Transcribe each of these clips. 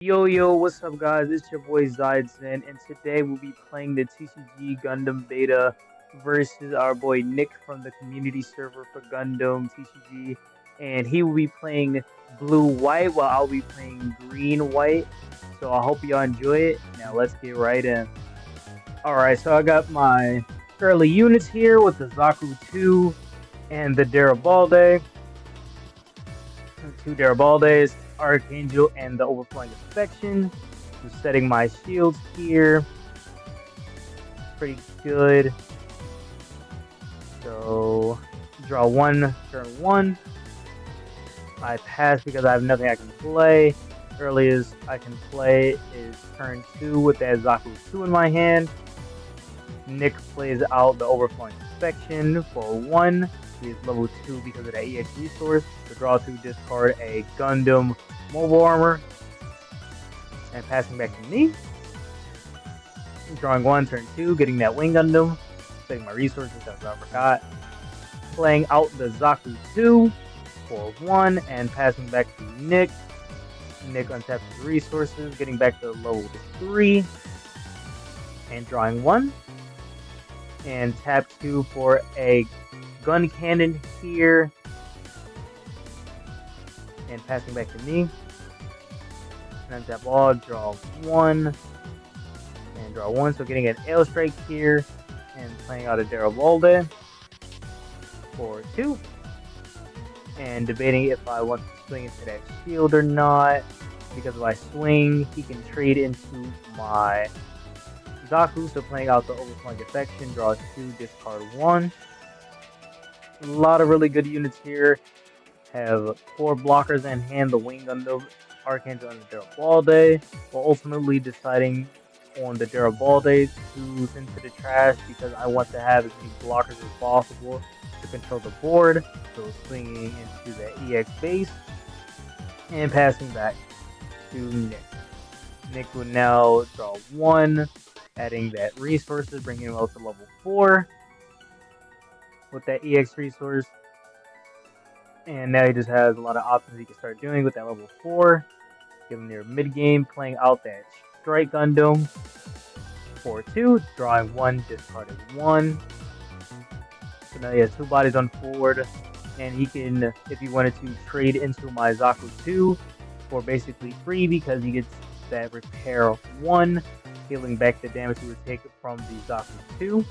Yo, what's up guys? It's your boy Zydzen, and today we'll be playing the TCG Gundam Beta versus our boy Nick from the community server for Gundam TCG, and he will be playing blue-white while I'll be playing green-white. So I hope y'all enjoy it. Now let's get right in. Alright, so I got my early units here with the Zaku 2 and the Garibaldi. Two Garibaldes, Archangel, and the Overflowing Affection. I'm setting my shields here. Pretty good. So, draw one, turn one. I pass because I have nothing I can play. Earliest I can play is turn 2 with that Zaku 2 in my hand. Nick plays out the Overflowing Affection for 1. He is level 2 because of that EX resource. So draw 2, discard a Gundam Mobile Armor. And passing back to me. Drawing 1, turn 2, getting that Wing Gundam. Setting my resources, that's what I forgot. Playing out the Zaku 2 for 1 and passing back to Nick. Nick untaps his resources, getting back to level 3. And drawing 1. And tap 2 for a gun cannon here. And passing back to me. And untap all, draw 1. And draw 1, so getting an L strike here. And playing out a Garibaldi for 2. And debating if I want to swing into that shield or not. Because if I swing, he can trade into my Zaku, so playing out the Overflowing Affection, draw 2, discard 1. A lot of really good units here. Have 4 blockers in hand, the Wing Gundam, Archangel, and the Garibaldi, while ultimately deciding on the Garibaldi to send to the trash because I want to have as many blockers as possible to control the board. So swinging into the EX base and passing back to Nick. Nick will now draw 1. Adding that resources, bringing him up to level 4 with that EX resource. And now he just has a lot of options he can start doing with that level 4. Give him near mid game, playing out that Strike Gundam for 2, drawing 1, discarding 1. So now he has 2 bodies on board, and he can, if he wanted to, trade into my Zaku 2 for basically free because he gets that repair 1. Healing back the damage he would take from the Zaku 2.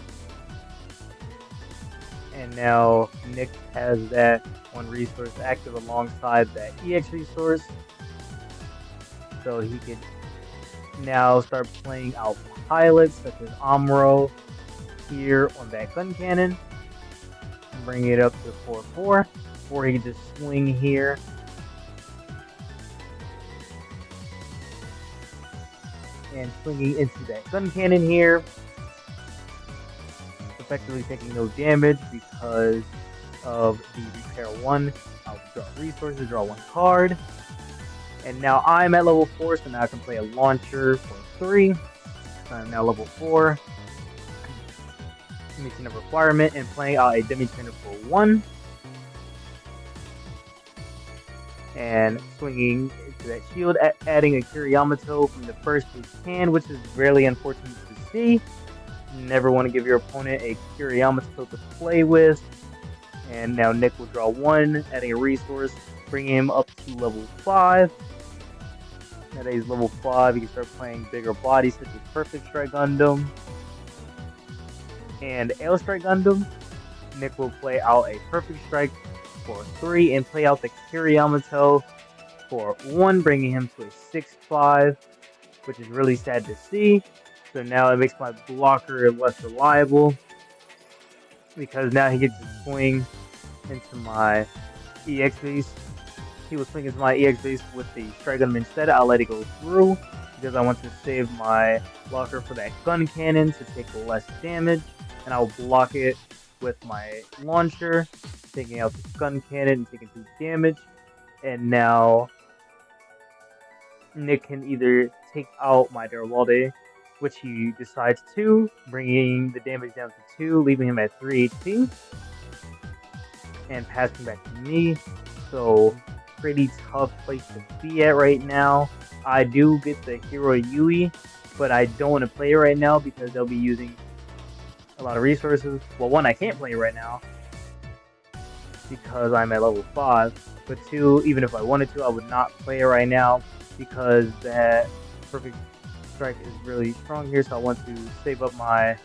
And now Nick has that one resource active alongside that EX resource. So he can now start playing out pilots such as Amuro here on that gun cannon. And bring it up to 4-4. Or he can just swing here. And swinging into that gun cannon here, effectively taking no damage because of the repair 1. I'll draw resources, draw 1 card, and now I'm at level 4, so now I can play a launcher for 3. So I'm now level 4, meeting a requirement, and playing out a demi trainer for 1. And swinging into that shield, adding a Kiriyamato from the first hand, which is really unfortunate to see. Never want to give your opponent a Kiriyamato to play with. And now Nick will draw 1, adding a resource, bringing him up to level 5. Now that he's level 5, he can start playing bigger bodies such as Perfect Strike Gundam and L Strike Gundam. Nick will play out a Perfect Strike for 3 and play out the Kiriyamato for 1, bringing him to a 6-5, which is really sad to see. So now it makes my blocker less reliable because now he gets to swing into my EX base. He will swing into my EX base with the Strike Gundam instead. I'll let it go through because I want to save my blocker for that gun cannon to take less damage, and I'll block it with my launcher, taking out the gun cannon and taking 2 damage. And now Nick can either take out my Garibaldi, which he decides to, bringing the damage down to 2, leaving him at 3 HP, and passing back to me. So pretty tough place to be at right now. I do get the hero Yui, but I don't want to play it right now because they'll be using a lot of resources. Well, one, I can't play right now because I'm at level 5, but two, even if I wanted to, I would not play it right now because that perfect strike is really strong here, so I want to save up my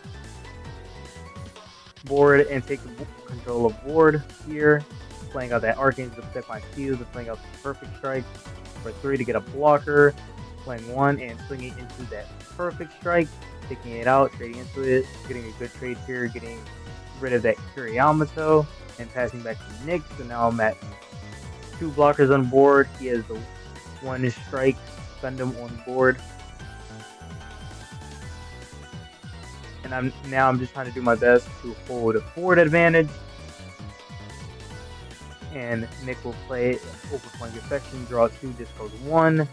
board and take control of board here, playing out that Arcane to protect my shields, and playing out the perfect strike for 3 to get a blocker, playing 1 and swinging into that perfect strike, taking it out, trading into it, getting a good trade here, getting rid of that Kuriyamato, and passing back to Nick. So now I'm at 2 blockers on board. He has the 1 strike Gundam on board. And I'm just trying to do my best to hold a forward advantage. And Nick will play Overflowing Affection, draw 2, discard 1.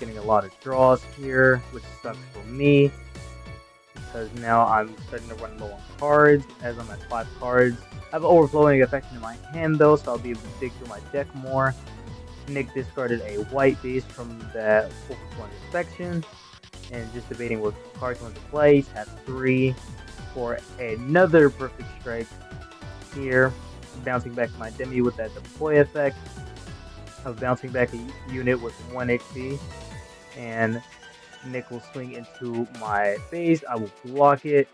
Getting a lot of draws here, which sucks for me. Because now I'm starting to run low on cards, as I'm at 5 cards. I have Overflowing Affection in my hand though, so I'll be able to dig through my deck more. Nick discarded a white base from that Overflowing Affection. And just debating what cards he wants to play. Tap 3 for another perfect strike here. Bouncing back my Demi with that deploy effect of bouncing back a unit with 1 HP. And Nick will swing into my base. I will block it.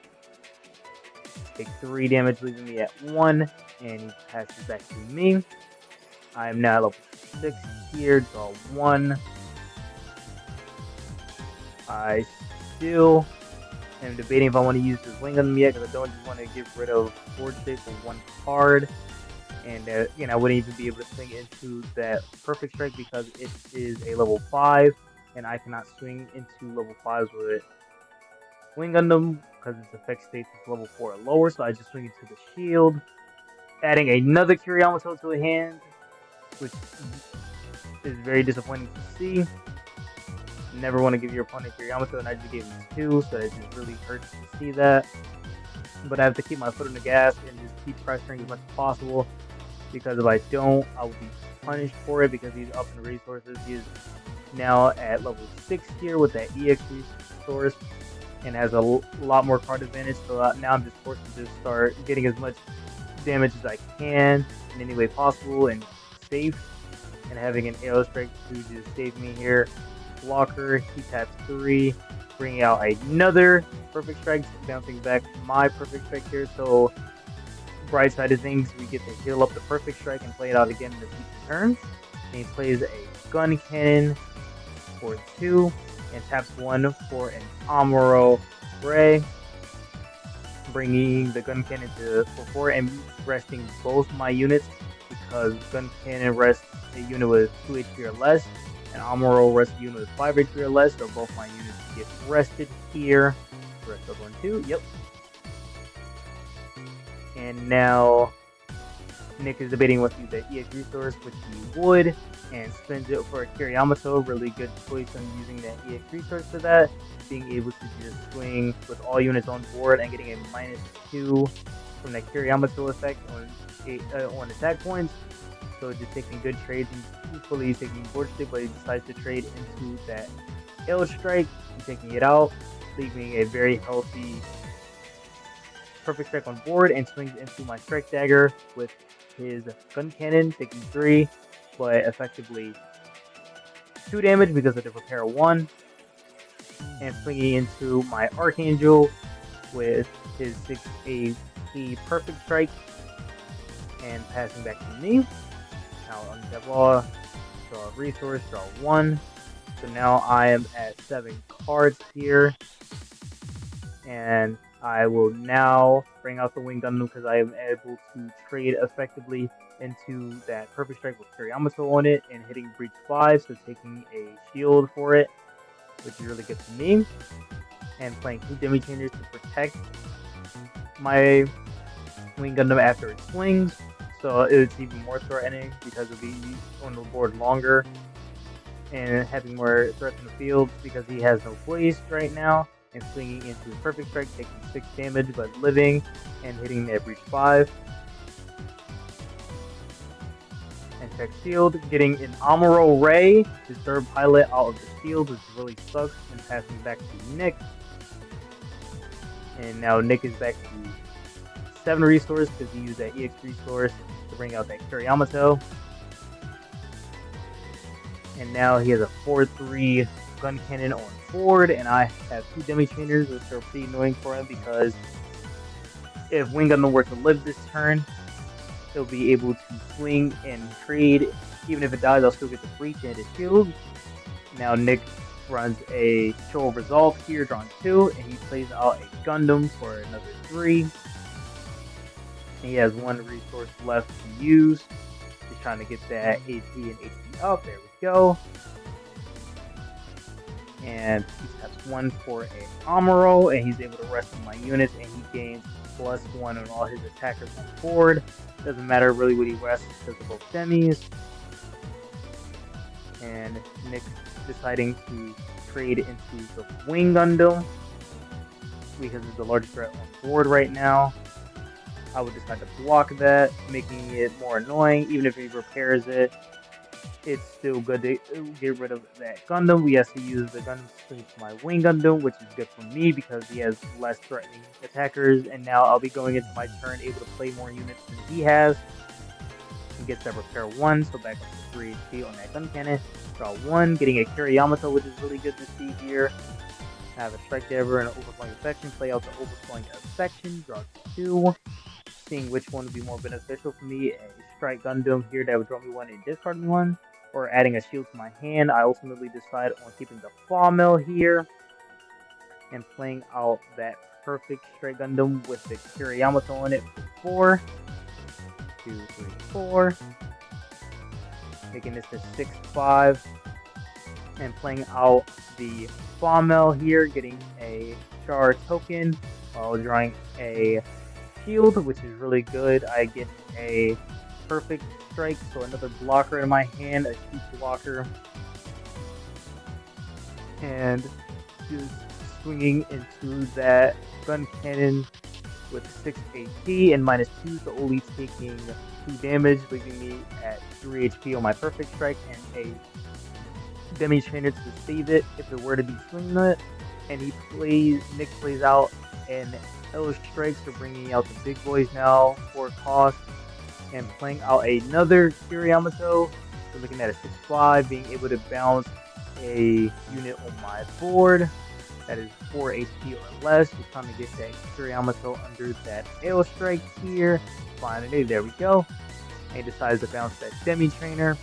Take 3 damage, leaving me at 1. And he passes back to me. I am now level 6 here. Draw 1. I still am debating if I want to use this wing on them yet, because I don't just want to get rid of Forge Shape for 1 card. And again, I wouldn't even be able to swing into that perfect strike because it is a level 5, and I cannot swing into level 5s with Wing Gundam because its effect states is level 4 or lower. So I just swing into the shield, adding another Kuriyamato to a hand, which is very disappointing to see. Never want to give your opponent Kuriyamato, and I just gave him 2, so it just really hurts to see that. But I have to keep my foot on the gas and just keep pressuring as much as possible, because if I don't, I will be punished for it because he's up in resources. He is now at level 6 here with that EX resource and has a lot more card advantage, so now I'm just forced to just start getting as much damage as I can in any way possible and safe, and having an arrow strike to just save me here. Blocker, he taps 3, bringing out another perfect strike, bouncing back my perfect strike here. So bright side of things, we get to heal up the perfect strike and play it out again in the future turns. And he plays a gun cannon for 2 and taps 1 for an Amuro Ray, bringing the gun cannon to 4 and resting both my units, because gun cannon rests a unit with 2 HP or less, and Amuro rests a unit with 5 HP or less, so both my units get rested here. Rest of 1, 2, yep. And now Nick is debating what to use that EX resource, which he would, and spends it for a Kuriyamato. Really good choice on using that EX resource for that. Being able to just swing with all units on board and getting a -2 from that Kuriyamato effect on attack points. So just taking good trades and equally taking board stick, but he decides to trade into that L strike and taking it out, leaving a very healthy perfect strike on board, and swings into my strike dagger with his gun cannon, taking 3, but effectively 2 damage because of the repair 1, and swinging into my Archangel with his 6 AP perfect strike and passing back to me. Now on Devlaw, draw a resource, draw 1. So now I am at 7 cards here, and I will now bring out the Wing Gundam because I am able to trade effectively into that perfect strike with Kuriyamato on it and hitting breach 5, so taking a shield for it, which is really good to me, and playing 2 Demi Changers to protect my Wing Gundam after it swings. So it's even more threatening because it'll be on the board longer and having more threats in the field because he has no blaze right now, and swinging into his perfect strike, taking 6 damage but living and hitting that breach 5 and Check shield, getting an Amuro Ray, his third pilot out of the shield, which really sucks, and passing back to Nick. And now Nick is back to 7 resource because he used that EX resource to bring out that Kiriyamato. And now he has a 4-3 gun cannon on Ford, and I have 2 demi trainers, which are pretty annoying for him because if Wing Gundam were to live this turn, he'll be able to swing and trade. Even if it dies, I'll still get the breach and his shield. Now Nick runs a Show of Resolve here, drawing 2, and he plays out a Gundam for another 3. And he has 1 resource left to use. He's trying to get that AP and HP up. There we go. And he taps 1 for a Amuro, and he's able to rest on my units, and he gains +1 on all his attackers on board. Doesn't matter really what he rests because of both demis. And Nick deciding to trade into the Wing Gundam because it's the largest threat on board right now. I would decide to block that, making it more annoying. Even if he repairs it, it's still good to get rid of that Gundam. We have to use the Gundam Strings for my Wing Gundam, which is good for me because he has less threatening attackers. And now I'll be going into my turn able to play more units than he has. He gets that repair 1, so back up to 3 HP on that gun cannon. Draw 1, getting a Kiriyamato, which is really good to see here. Have a Strike Dabber and an Overflowing Affection. Play out the Overflowing Affection. Draw 2. Seeing which one would be more beneficial for me. A Strike Gundam here that would draw me 1 and discard me 1. Or adding a shield to my hand. I ultimately decide on keeping the Fall Mill here. And playing out that perfect Strike Gundam with the Kiriyamato on it for 4. 2, 3, 4. Making this a 6-5. And playing out the Bombell here, getting a Char token while drawing a shield, which is really good. I get a perfect strike, so another blocker in my hand, a huge blocker. And just swinging into that gun cannon with 6 AP and -2, so only taking 2 damage, leaving me at 3 HP on my perfect strike and a demi trainer to save it if it were to be swinging it. And Nick plays out an L strike, so bringing out the big boys now for cost, and playing out another Kiriyamato, so looking at a 6-5, being able to bounce a unit on my board that is 4 HP or less. Just trying to get that Kiriyamato under that L strike here. Finally, there we go. And he decides to bounce that demi trainer,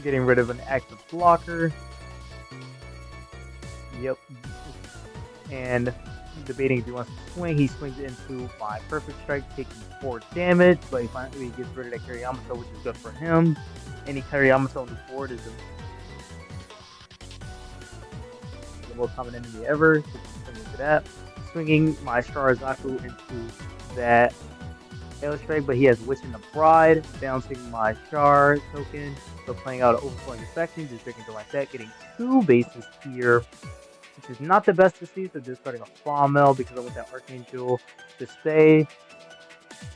getting rid of an active blocker. Yep. And debating if he wants to swing. He swings into my perfect strike, taking 4 damage, but he finally gets rid of that Kiriyamato, which is good for him. Any Kiriyamato on the board is the most common enemy ever, so swing into that. Swinging my Sharazaku into that L strike, but he has Witch in the Bride, bouncing my Char token, so playing out an Overflowing Affection, just drinking to my set, getting 2 bases here, which is not the best to see, so discarding a Bombell because I want that Archangel to stay.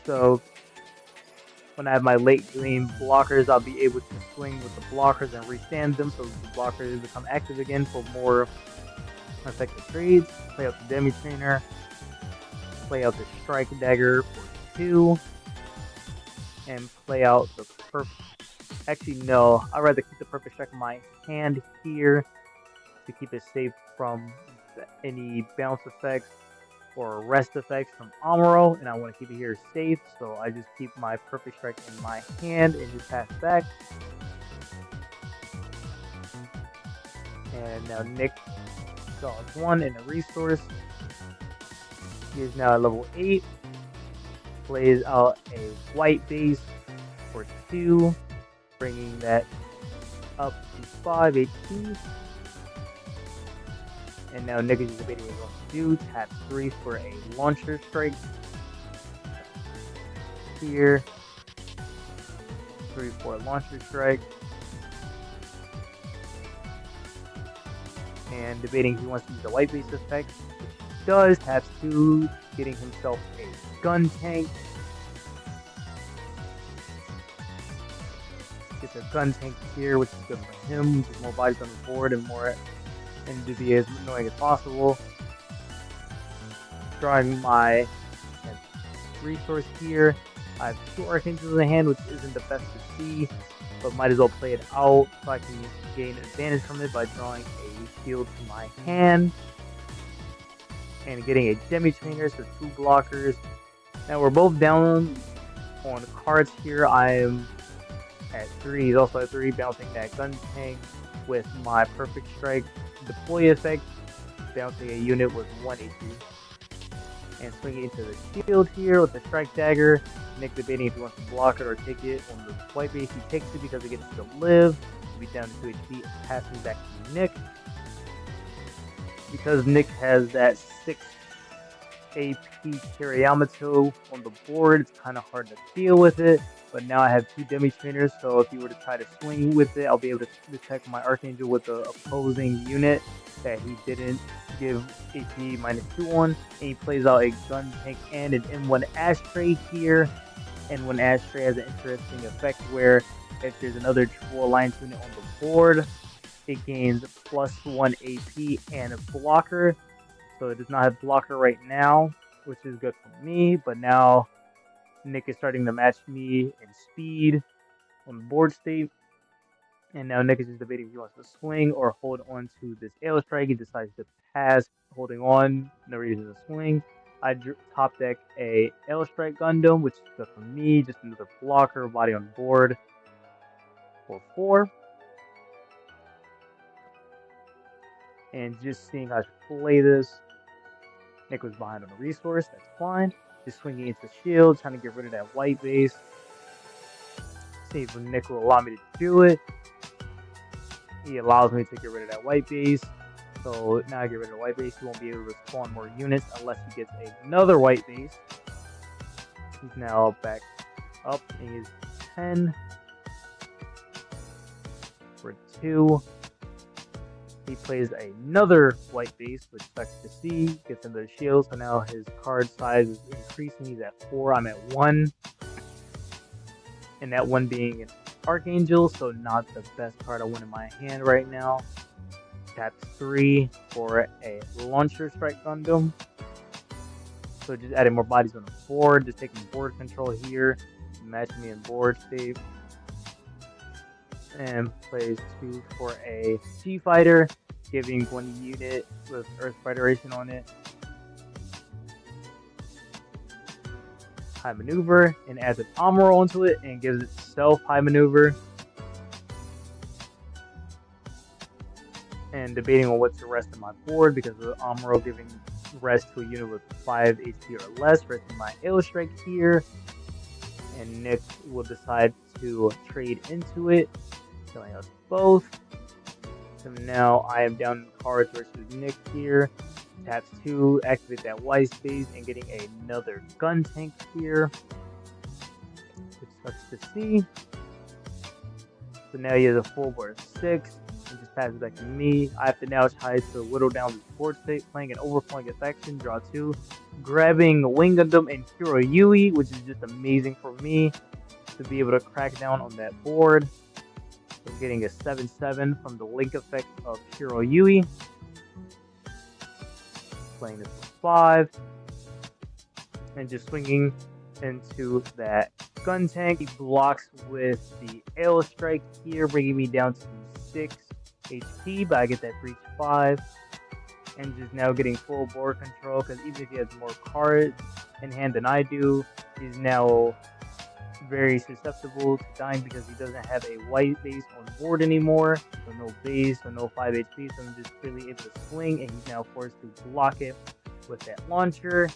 So when I have my late game blockers, I'll be able to swing with the blockers and restand them, so the blockers become active again for more effective trades. Play out the Demi Trainer, play out the Strike Dagger for 2, and play out the perfect. Actually, no, I'd rather keep the perfect strike in my hand here to keep it safe from any bounce effects or rest effects from Amuro, and I want to keep it here safe, so I just keep my perfect strike in my hand and just pass back. And now Nick draws 1 in a resource. He is now at level 8. Plays out a white base for 2, bringing that up to 5 HP. And now Nick is debating what he wants to do. Tap 3 for a launcher strike. Here. 3 for a launcher strike. And debating if he wants to use the white base effect, which he does. Taps 2, getting himself a gun tank. gets a gun tank here, which is good for him. Just more bodies on the board and more, and to be as annoying as possible. Drawing my resource here. I have 2 Archangels in the hand, which isn't the best to see, but might as well play it out so I can gain advantage from it by drawing a shield to my hand and getting a Demi Trainer, so 2 blockers. Now we're both down on cards here. I am at 3. He's also at 3, bouncing that gun tank with my Perfect Strike deploy effect, bouncing a unit with 1 HP. And swinging into the shield here with the Strike Dagger. Nick debating if he wants to block it or take it. On the white base, he takes it because it gets to live. He'll be down to 2 HP, passing back to Nick. Because Nick has that 6 AP Kiriyamato on the board, it's kind of hard to deal with it. But now I have 2 Demi Trainers, so if he were to try to swing with it, I'll be able to detect my Archangel with the opposing unit that he didn't give AP -2 on. And he plays out a gun tank and an M1 Ashtray here. M1 Ashtray has an interesting effect where if there's another Triple Alliance unit on the board, it gains +1 AP and a blocker. So it does not have blocker right now, which is good for me, but now Nick is starting to match me in speed on the board state. And now Nick is just debating if he wants to swing or hold on to this Aerostrike. He decides to pass, holding on, no reason to swing. I top deck a Aerostrike Gundam, which is good for me, just another blocker, body on board for 4. And just seeing how I should play this. Nick was behind on the resource, that's fine. Just swinging into shield, trying to get rid of that white base. See if Nick will allow me to do it. He allows me to get rid of that white base. So now I get rid of the white base, he won't be able to spawn more units unless he gets another white base. He's now back up and he's 10 for 2. He plays another white base, which sucks to see. Gets into the shield, so now his card size is increasing. He's at 4, I'm at 1. And that 1 being an Archangel, so not the best card I want in my hand right now. Taps 3 for a Launcher Strike Gundam. So just adding more bodies on the board, just taking board control here, matching me in board state. And plays 2 for a G-Fighter, giving 1 unit with Earth Federation on it high maneuver, and adds an Amuro onto it and gives itself high maneuver. And debating on what's the rest of my board because of the Amuro giving rest to a unit with 5 HP or less, resting my Aerostrike here. And Nick will decide to trade into it, killing us both. So now I am down in cards versus Nick here. Taps 2, activate that white space, and getting another gun tank here, which sucks to see. So now he has a full board of 6, and just passes back to me. I have to now try to whittle down this board state, playing an overflowing affection, draw 2, grabbing Wing Gundam and Hero Yui, which is just amazing for me to be able to crack down on that board. So getting a 7/7 from the link effect of Hero Yui. Playing this for 5, and just swinging into that gun tank. He blocks with the Aerostrike here, bringing me down to 6 HP, but I get that breach 5, and just now getting full board control, because even if he has more cards in hand than I do, he's now very susceptible to dying because he doesn't have a white base on board anymore, so no base, so no 5 HP, so I'm just really able to swing, and he's now forced to block it with that launcher,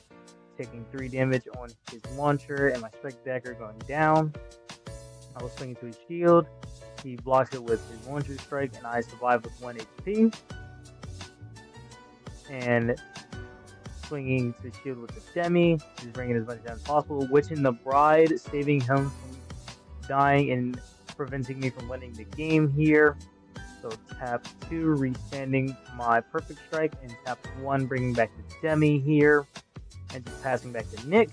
taking 3 damage on his launcher, and my Strike Dagger going down. I was swinging to his shield, he blocks it with his launcher strike, and I survive with 1 HP, and swinging to shield with the Demi, just bringing as much down as possible, witching the Bride, saving him from dying and preventing me from winning the game here. So tap 2, restanding my Perfect Strike, and tap 1, bringing back the Demi here, and just passing back to Nick.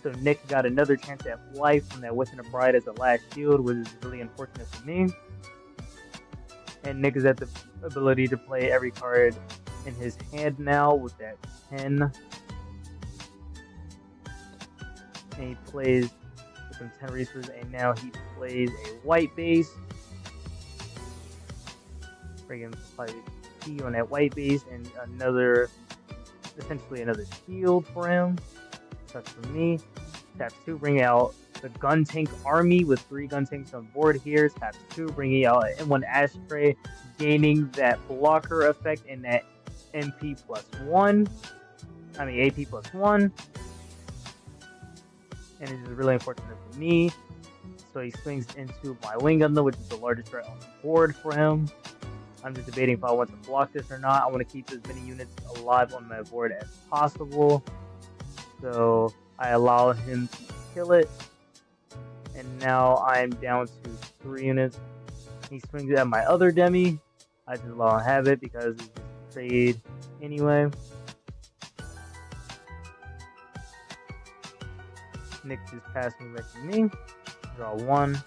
So Nick got another chance at life from that Within a Bride as the last shield, which is really unfortunate for me. And Nick is at the ability to play every card in his hand now with that 10. And he plays with some 10 resources, and now he plays a white base. Bringing probably T on that white base and essentially another shield for him. That's for me. Taps 2, bringing out the gun tank army with 3 gun tanks on board here. Taps 2, bringing out an M1 Ashtray, gaining that blocker effect and that MP +1. I mean AP +1. And it is really unfortunate for me. So he swings into my Wing Gundam, which is the largest threat on the board for him. I'm just debating if I want to block this or not. I want to keep as many units alive on my board as possible. So I allow him to kill it. And now I'm down to 3 units. He swings at my other demi. I just allow him to have it because it's just trade anyway. Nick is passing back to me. Draw 1.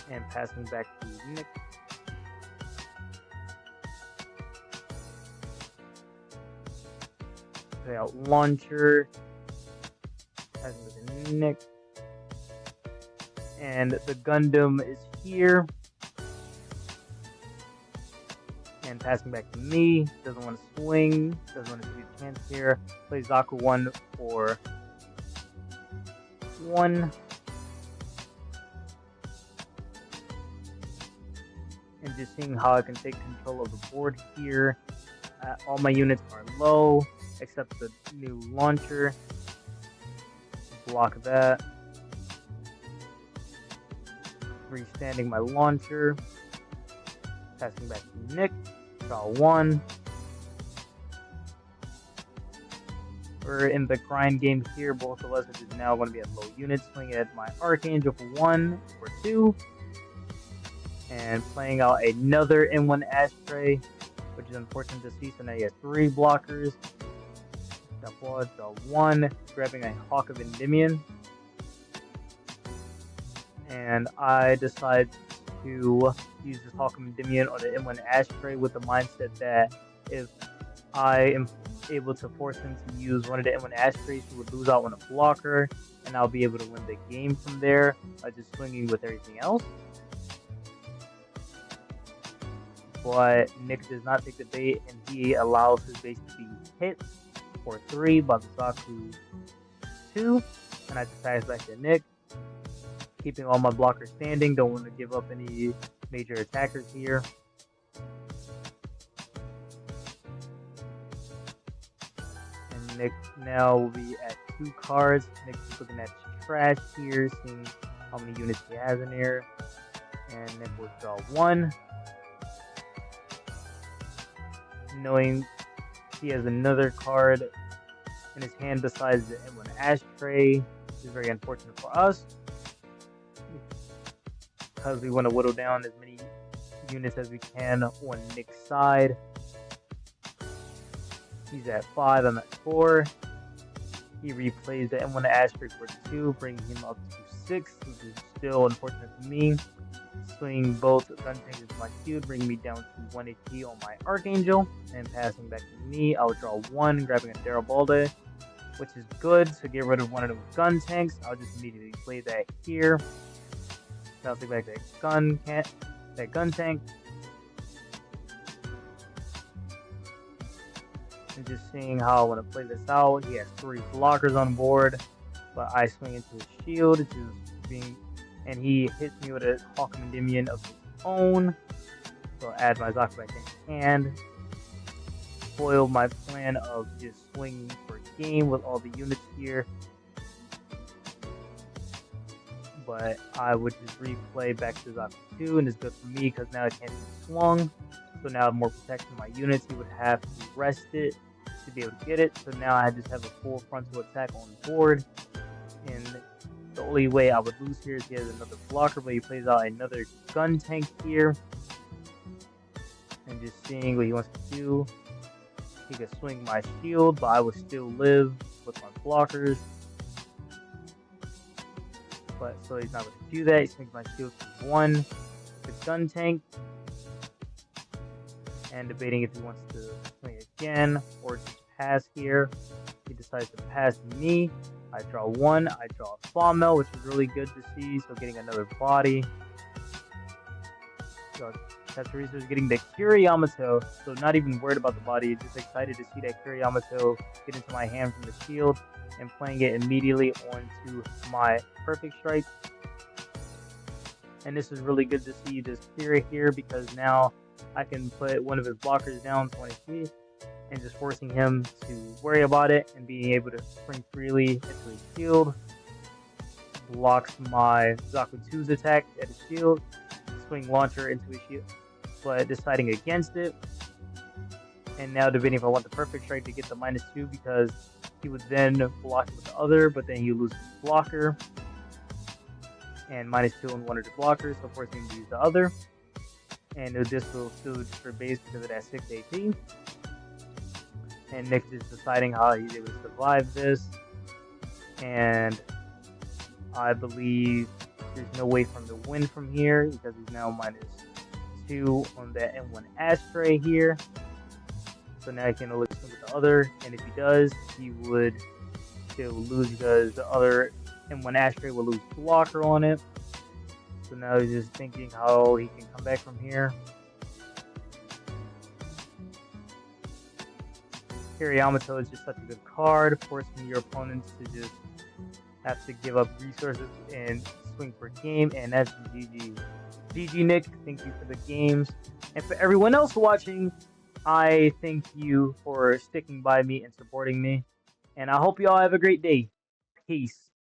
And passing back to Nick. Play out launcher. Passing back to Nick. And the Gundam is here. And passing back to me. Doesn't want to swing. Doesn't want to give you a chance here. Plays Zaku 1 for 1. And just seeing how I can take control of the board here. All my units are low, except the new launcher. Block that. Restanding my launcher. Passing back to Nick. Draw 1. We're in the grind game here. Both of us are just now going to be at low units. Swinging at my Archangel for 1 for 2. And playing out another M1 Ashtray, which is unfortunate to see. So now you have 3 blockers. Draw 1, grabbing a Hawk of Endymion. And I decide to use this Hawk of Endymion on the M1 Ashtray with the mindset that if I am able to force him to use one of the M1 Ashtrays, he would lose out on a blocker, and I'll be able to win the game from there by just swinging with everything else. But Nick does not take the bait, and he allows his base to be hit for 3 by the Zaku 2, and I just pass back to Nick, keeping all my blockers standing. Don't want to give up any major attackers here. And Nick now will be at 2 cards. Nick's looking at trash here, seeing how many units he has in there. And Nick will draw 1. Knowing he has another card in his hand besides the M1 Ashtray, which is very unfortunate for us, because we want to whittle down as many units as we can on Nick's side. He's at 5, I'm at 4. He replays the M1 Ashtray for 2, bringing him up to 6, which is still unfortunate for me. Swinging both gun tanks into my shield, bringing me down to 1 HP on my Archangel, and passing back to me. I'll draw 1, grabbing a Garibaldi, which is good to get rid of one of those gun tanks. I'll just immediately play that here. I'll take back that gun tank, and just seeing how I want to play this out. He has 3 blockers on board, but I swing into his shield, which is being. And he hits me with a Hawk of Endymion of his own. So I'll add my Zaku back in hand. Foil my plan of just swinging for game with all the units here. But I would just replay back to Zaku 2, and it's good for me because now it can't be swung. So now I have more protection on my units. He would have to rest it to be able to get it. So now I just have a full frontal attack on board. And the only way I would lose here is he has another blocker, but he plays out another gun tank here. And just seeing what he wants to do. He could swing my shield, but I would still live with my blockers. But so he's not going to do that. He swings my shield to 1 with the gun tank. And debating if he wants to swing again or just pass here. He decides to pass me. I draw 1. I draw a Sawmill, which is really good to see. So getting another body. So Tetsuritsu is getting the Kiriyamato. So not even worried about the body. Just excited to see that Kiriyamato get into my hand from the shield. And playing it immediately onto my Perfect Strike. And this is really good to see this Kira here because now I can put one of his blockers down 20 feet and just forcing him to worry about it and being able to spring freely into his shield. Blocks my Zaku 2's attack at his shield, swing launcher into his shield, but deciding against it. And now debating if I want the Perfect Strike to get the -2 because he would then block it with the other, but then he loses his blocker. And -2 on one of the blockers, so forcing him to use the other. And this will still destroy base because of that 6 AP. And Nick is deciding how he's able to survive this. And I believe there's no way for him to win from here because he's now -2 on that M1 Ashtray here. So now he can only swing with the other. And if he does, he would still lose because the other M1 Ashtray will lose blocker on it. So now he's just thinking how he can come back from here. Kiriyamato is just such a good card, forcing your opponents to just have to give up resources and swing for game, and that's GG. GG Nick, thank you for the games. And for everyone else watching, I thank you for sticking by me and supporting me. And I hope you all have a great day. Peace.